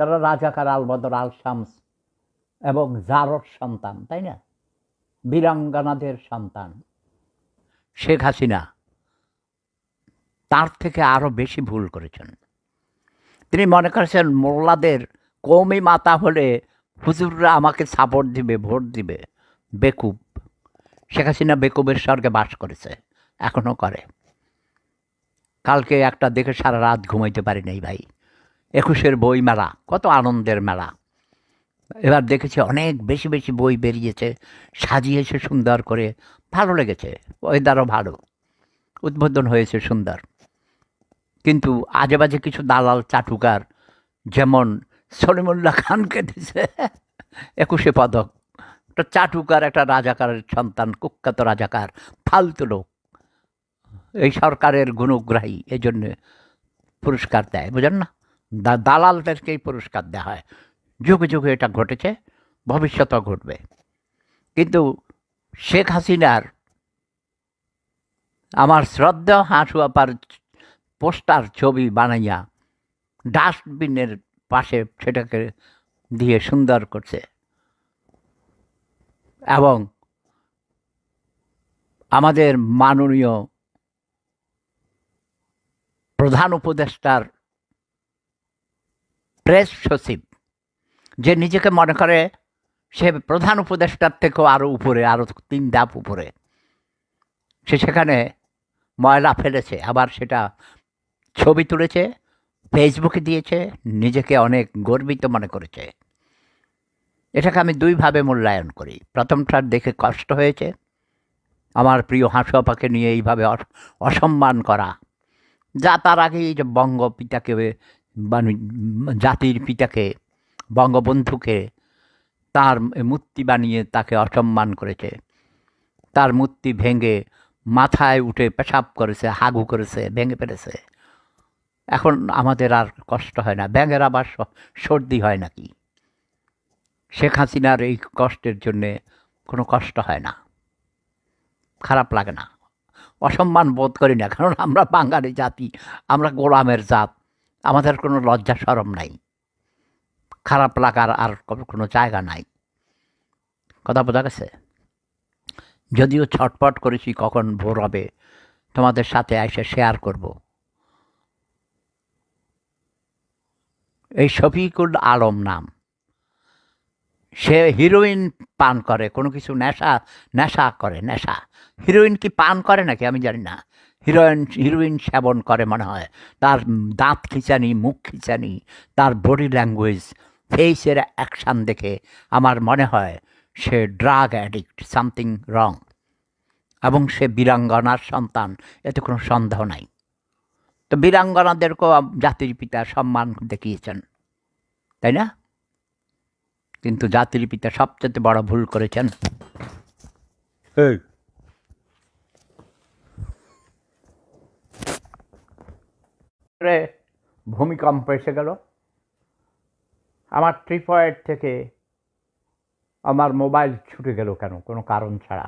তারা রাজাকার আল বদর আল শামস এবং জারর সন্তান, তাই না? বীরাঙ্গনাদের সন্তান। শেখ হাসিনা তার থেকে আরও বেশি ভুল করেছেন। তিনি মনে করেছেন মোল্লাদের কওমি মাতা হলে হুজুররা আমাকে সাপোর্ট দিবে, ভোট দিবে। বেকুব। শেখ হাসিনা বেকুবের স্বর্গে বাস করেছে, এখনও করে। কালকে একটা দেখে সারা রাত ঘুমাইতে পারি নাই ভাই। ২১-এর বই মেলা, কত আনন্দের মেলা। এবার দেখেছি অনেক বেশি বেশি বই বেরিয়েছে, সাজিয়েছে সুন্দর করে, ভালো লেগেছে। ওয়েদারও ভালো, উদ্বোধন হয়েছে সুন্দর। কিন্তু আজে বাজে কিছু দালাল চাটুকার, যেমন সলিমুল্লাহ খানকে দিছে ২১ পদক। একটা চাটুকার, একটা রাজাকারের সন্তান, কুখ্যাত রাজাকার, ফালতু লোক। এই সরকারের গুণগ্রাহী, এই জন্যে পুরস্কার দেয়, বুঝেন না? দালালদেরকেই পুরস্কার দেওয়া হয়। যুগে যুগে এটা ঘটেছে, ভবিষ্যতেও ঘটবে। কিন্তু শেখ হাসিনার, আমার শ্রদ্ধা হাসু আপার পোস্টার ছবি বানাইয়া ডাস্টবিনের পাশে সেটাকে দিয়ে সুন্দর করছে। এবং আমাদের মাননীয় প্রধান উপদেষ্টার প্রেস সচিব, যে নিজেকে মনে করে সে প্রধান উপদেষ্টার থেকেও আরও উপরে, আরও ৩ ধাপ উপরে, সে সেখানে ময়লা ফেলেছে, আবার সেটা ছবি তুলেছে, ফেসবুকে দিয়েছে, নিজেকে অনেক গর্বিত মনে করেছে। এটাকে আমি দুইভাবে মূল্যায়ন করি। প্রথমটার দেখে কষ্ট হয়েছে, আমার প্রিয় হাসু আপাকে নিয়ে এইভাবে অসম্মান করা, যা তার আগে এই যে বঙ্গপিতাকে, জাতির পিতাকে, বঙ্গবন্ধুকে তার মূর্তি বানিয়ে তাকে অসম্মান করেছে, তার মূর্তি ভেঙে মাথায় উঠে পেশাব করেছে, হাগু করেছে, ভেঙে ফেলেছে। এখন আমাদের আর কষ্ট হয় না। ব্যাঙের আবার সর্দি হয় নাকি? শেখ হাসিনার এই কষ্টের জন্যে কোনো কষ্ট হয় না, খারাপ লাগে না, অসম্মান বোধ করি না। কারণ আমরা বাঙালি জাতি, আমরা গোলামের জাত, আমাদের কোনো লজ্জা শরম নাই, খারাপ লাগার আর কোনো জায়গা নাই। কথা বোঝা গেছে? যদিও ছটপট করেছি কখন ভোর হবে, তোমাদের সাথে এসে শেয়ার করব। এই শফিকুল আলম নাম, সে হিরোইন পান করে, কোনো কিছু নেশা করে, নেশা। হিরোইন কি পান করে নাকি আমি জানি না, হিরোইন সেবন করে মনে হয়। তার দাঁত খিচানি, মুখ খিচানি, তার বডি ল্যাঙ্গুয়েজ, ফেসের অ্যাকশান দেখে আমার মনে হয় সে ড্রাগ অ্যাডিক্ট, সামথিং রং। এবং সে বীরাঙ্গনার সন্তান, এতে কোনো সন্দেহ নাই। তো বীরাঙ্গনাদেরকেও জাতির পিতা সম্মান দেখিয়েছেন, তাই না? কিন্তু জাতির পিতা সবচেয়ে বড় ভুল করেছেন। ভূমিকম্প এসে গেল, আমার ট্রিপয়েড থেকে আমার মোবাইল ছুটে গেল কেন, কোনো কারণ ছাড়া।